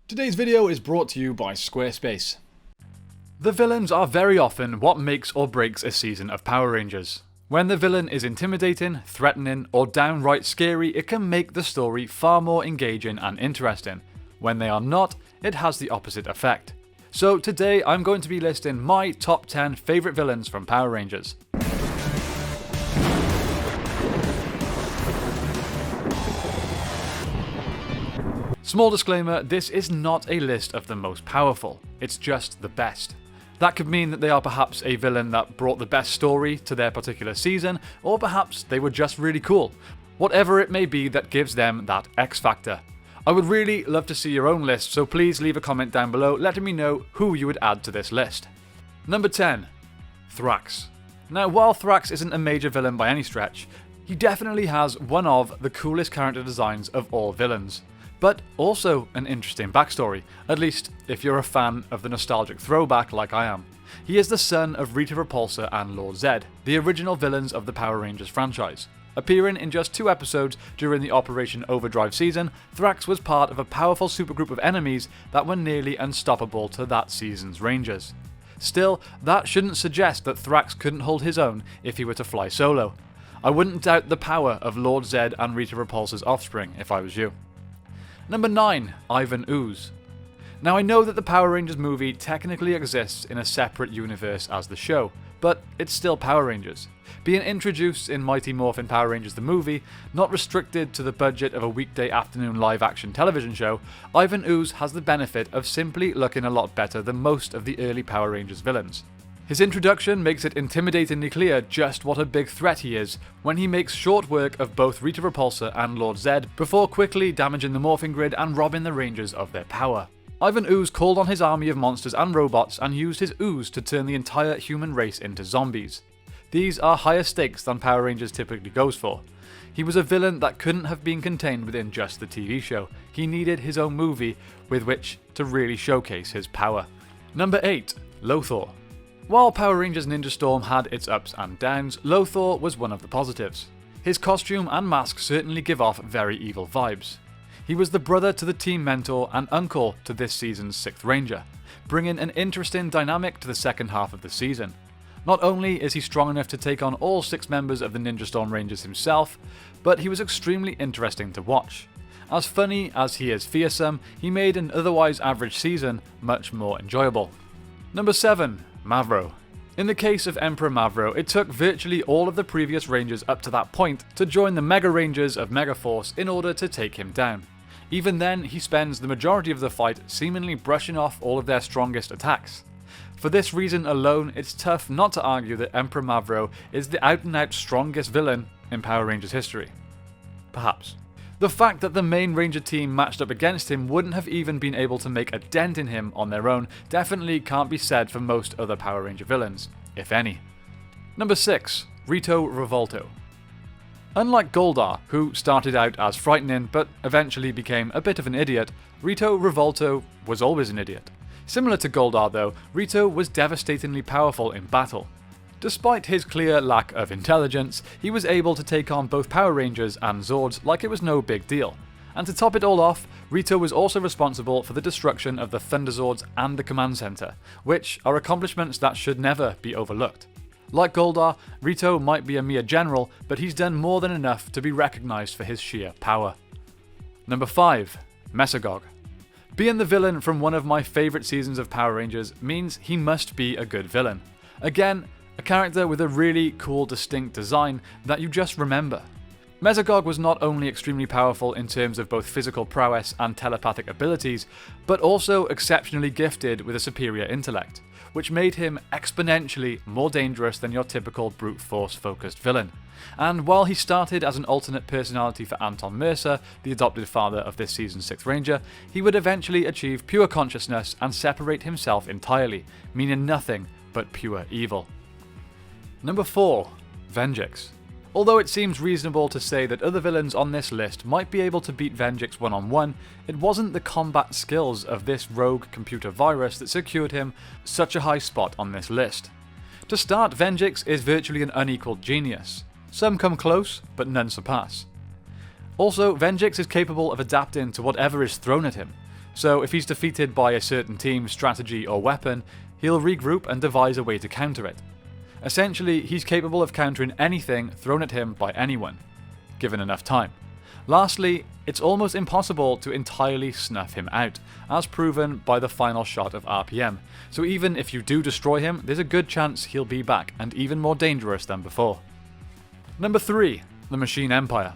Today's video is brought to you by Squarespace. The villains are very often what makes or breaks a season of Power Rangers. When the villain is intimidating, threatening, or downright scary, it can make the story far more engaging and interesting. When they are not, it has the opposite effect. So today I'm going to be listing my top 10 favourite villains from Power Rangers. Small disclaimer, this is not a list of the most powerful, it's just the best. That could mean that they are perhaps a villain that brought the best story to their particular season, or perhaps they were just really cool. Whatever it may be that gives them that X factor. I would really love to see your own list, so please leave a comment down below letting me know who you would add to this list. Number 10. Thorax. Now, while Thorax isn't a major villain by any stretch, he definitely has one of the coolest character designs of all villains. But also an interesting backstory, at least if you're a fan of the nostalgic throwback like I am. He is the son of Rito Revolto and Lord Zed, the original villains of the Power Rangers franchise. Appearing in just 2 episodes during the Operation Overdrive season, Thorax was part of a powerful supergroup of enemies that were nearly unstoppable to that season's Rangers. Still, that shouldn't suggest that Thorax couldn't hold his own if he were to fly solo. I wouldn't doubt the power of Lord Zed and Rito Repulsa's offspring if I was you. Number 9. Ivan Ooze. Now I know that the Power Rangers movie technically exists in a separate universe as the show, but it's still Power Rangers. Being introduced in Mighty Morphin Power Rangers the movie, not restricted to the budget of a weekday afternoon live-action television show, Ivan Ooze has the benefit of simply looking a lot better than most of the early Power Rangers villains. His introduction makes it intimidatingly clear just what a big threat he is when he makes short work of both Rito Repulsa and Lord Zed before quickly damaging the morphing grid and robbing the Rangers of their power. Ivan Ooze called on his army of monsters and robots and used his ooze to turn the entire human race into zombies. These are higher stakes than Power Rangers typically goes for. He was a villain that couldn't have been contained within just the TV show. He needed his own movie with which to really showcase his power. Number 8. Lothor. While Power Rangers Ninja Storm had its ups and downs, Lothor was one of the positives. His costume and mask certainly give off very evil vibes. He was the brother to the team mentor and uncle to this season's 6th Ranger, bringing an interesting dynamic to the second half of the season. Not only is he strong enough to take on all 6 members of the Ninja Storm Rangers himself, but he was extremely interesting to watch. As funny as he is fearsome, he made an otherwise average season much more enjoyable. Number 7. Mavro. In the case of Emperor Mavro, it took virtually all of the previous Rangers up to that point to join the Mega Rangers of Megaforce in order to take him down. Even then, he spends the majority of the fight seemingly brushing off all of their strongest attacks. For this reason alone, it's tough not to argue that Emperor Mavro is the out-and-out strongest villain in Power Rangers history. Perhaps. The fact that the main Ranger team matched up against him wouldn't have even been able to make a dent in him on their own definitely can't be said for most other Power Ranger villains, if any. Number 6. Rito Revolto. Unlike Goldar, who started out as frightening but eventually became a bit of an idiot, Rito Revolto was always an idiot. Similar to Goldar though, Rito was devastatingly powerful in battle. Despite his clear lack of intelligence, he was able to take on both Power Rangers and Zords like it was no big deal. And to top it all off, Rito was also responsible for the destruction of the Thunder Zords and the Command Center, which are accomplishments that should never be overlooked. Like Goldar, Rito might be a mere general, but he's done more than enough to be recognized for his sheer power. Number 5. Metagog. Being the villain from one of my favorite seasons of Power Rangers means he must be a good villain. Again, a character with a really cool, distinct design that you just remember. Metagog was not only extremely powerful in terms of both physical prowess and telepathic abilities, but also exceptionally gifted with a superior intellect, which made him exponentially more dangerous than your typical brute force focused villain. And while he started as an alternate personality for Anton Mercer, the adopted father of this season's 6th Ranger, he would eventually achieve pure consciousness and separate himself entirely, meaning nothing but pure evil. Number 4. Vengex. Although it seems reasonable to say that other villains on this list might be able to beat Vengex one-on-one, it wasn't the combat skills of this rogue computer virus that secured him such a high spot on this list. To start, Vengex is virtually an unequaled genius. Some come close, but none surpass. Also, Vengex is capable of adapting to whatever is thrown at him. So if he's defeated by a certain team, strategy or weapon, he'll regroup and devise a way to counter it. Essentially, he's capable of countering anything thrown at him by anyone, given enough time. Lastly, it's almost impossible to entirely snuff him out, as proven by the final shot of RPM, so even if you do destroy him, there's a good chance he'll be back and even more dangerous than before. Number 3. The Machine Empire.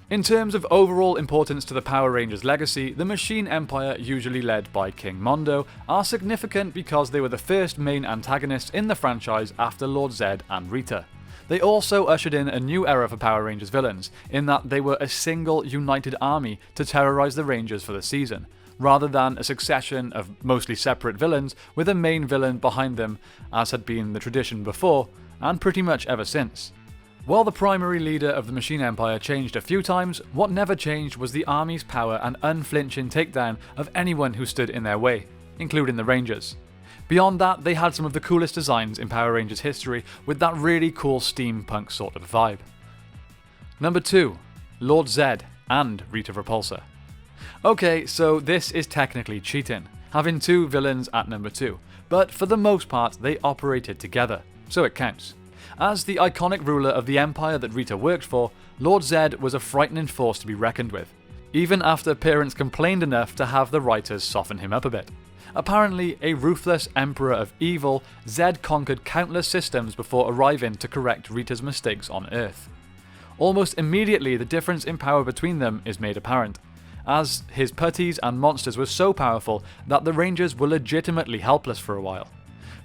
In terms of overall importance to the Power Rangers legacy, the Machine Empire, usually led by King Mondo, are significant because they were the first main antagonists in the franchise after Lord Zed and Rita. They also ushered in a new era for Power Rangers villains, in that they were a single united army to terrorize the Rangers for the season, rather than a succession of mostly separate villains with a main villain behind them, as had been the tradition before, and pretty much ever since. While the primary leader of the Machine Empire changed a few times, what never changed was the army's power and unflinching takedown of anyone who stood in their way, including the Rangers. Beyond that, they had some of the coolest designs in Power Rangers history with that really cool steampunk sort of vibe. Number 2. Lord Zed and Rito Repulsa. Okay, so this is technically cheating, having two villains at number 2, but for the most part they operated together, so it counts. As the iconic ruler of the empire that Rita worked for, Lord Zed was a frightening force to be reckoned with, even after parents complained enough to have the writers soften him up a bit. Apparently, a ruthless emperor of evil, Zed conquered countless systems before arriving to correct Rita's mistakes on Earth. Almost immediately, the difference in power between them is made apparent, as his putties and monsters were so powerful that the Rangers were legitimately helpless for a while.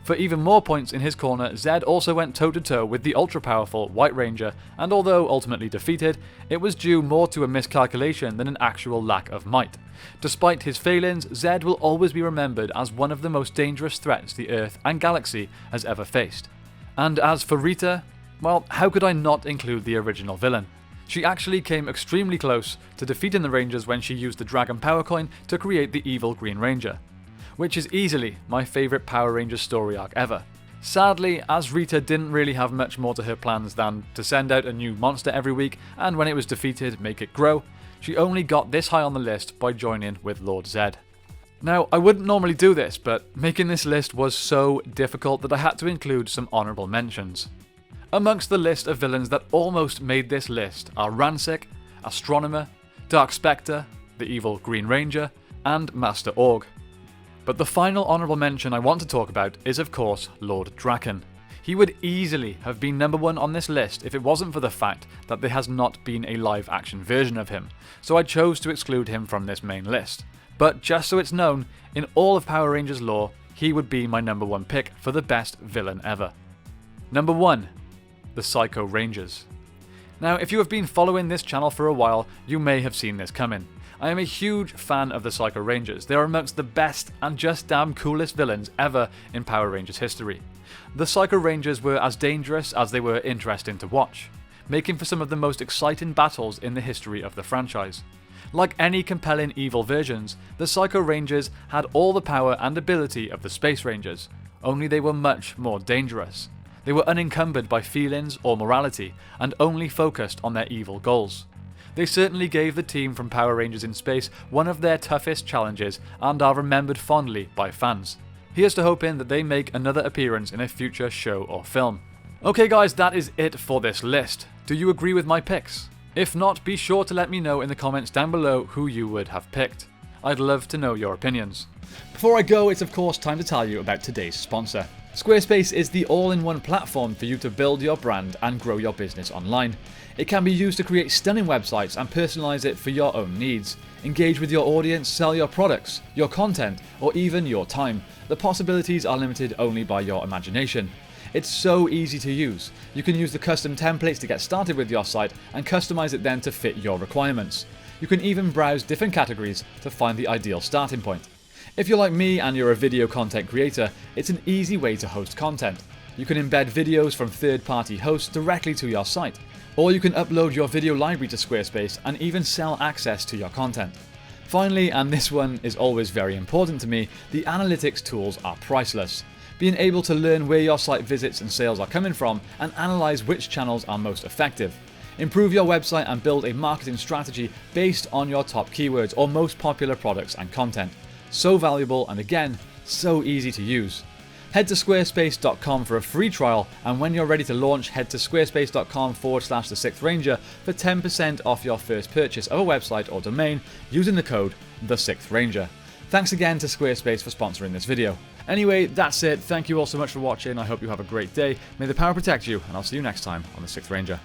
For even more points in his corner, Zed also went toe-to-toe with the ultra-powerful White Ranger, and although ultimately defeated, it was due more to a miscalculation than an actual lack of might. Despite his failings, Zed will always be remembered as one of the most dangerous threats the Earth and galaxy has ever faced. And as for Rita, well, how could I not include the original villain? She actually came extremely close to defeating the Rangers when she used the Dragon Power Coin to create the evil Green Ranger, which is easily my favourite Power Rangers story arc ever. Sadly, as Rita didn't really have much more to her plans than to send out a new monster every week, and when it was defeated, make it grow, she only got this high on the list by joining with Lord Zed. Now, I wouldn't normally do this, but making this list was so difficult that I had to include some honourable mentions. Amongst the list of villains that almost made this list are Ransik, Astronomer, Dark Spectre, the evil Green Ranger, and Master Org. But the final honourable mention I want to talk about is of course Lord Draken. He would easily have been number 1 on this list if it wasn't for the fact that there has not been a live action version of him, so I chose to exclude him from this main list. But just so it's known, in all of Power Rangers lore, he would be my number 1 pick for the best villain ever. Number 1. The Psycho Rangers. Now, if you have been following this channel for a while, you may have seen this coming. I am a huge fan of the Psycho Rangers. They are amongst the best and just damn coolest villains ever in Power Rangers history. The Psycho Rangers were as dangerous as they were interesting to watch, making for some of the most exciting battles in the history of the franchise. Like any compelling evil versions, the Psycho Rangers had all the power and ability of the Space Rangers, only they were much more dangerous. They were unencumbered by feelings or morality, and only focused on their evil goals. They certainly gave the team from Power Rangers in Space one of their toughest challenges and are remembered fondly by fans. Here's to hoping that they make another appearance in a future show or film. Okay guys, that is it for this list. Do you agree with my picks? If not, be sure to let me know in the comments down below who you would have picked. I'd love to know your opinions. Before I go, it's of course time to tell you about today's sponsor. Squarespace is the all-in-one platform for you to build your brand and grow your business online. It can be used to create stunning websites and personalize it for your own needs. Engage with your audience, sell your products, your content, or even your time. The possibilities are limited only by your imagination. It's so easy to use. You can use the custom templates to get started with your site and customize it then to fit your requirements. You can even browse different categories to find the ideal starting point. If you're like me and you're a video content creator, it's an easy way to host content. You can embed videos from third-party hosts directly to your site, or you can upload your video library to Squarespace and even sell access to your content. Finally, and this one is always very important to me, the analytics tools are priceless. Being able to learn where your site visits and sales are coming from and analyze which channels are most effective. Improve your website and build a marketing strategy based on your top keywords or most popular products and content. So valuable and again, so easy to use. Head to squarespace.com for a free trial, and when you're ready to launch, head to squarespace.com/the Sixth Ranger for 10% off your first purchase of a website or domain using the code the Sixth Ranger. Thanks again to Squarespace for sponsoring this video. Anyway, that's it. Thank you all so much for watching. I hope you have a great day. May the power protect you, and I'll see you next time on the Sixth Ranger.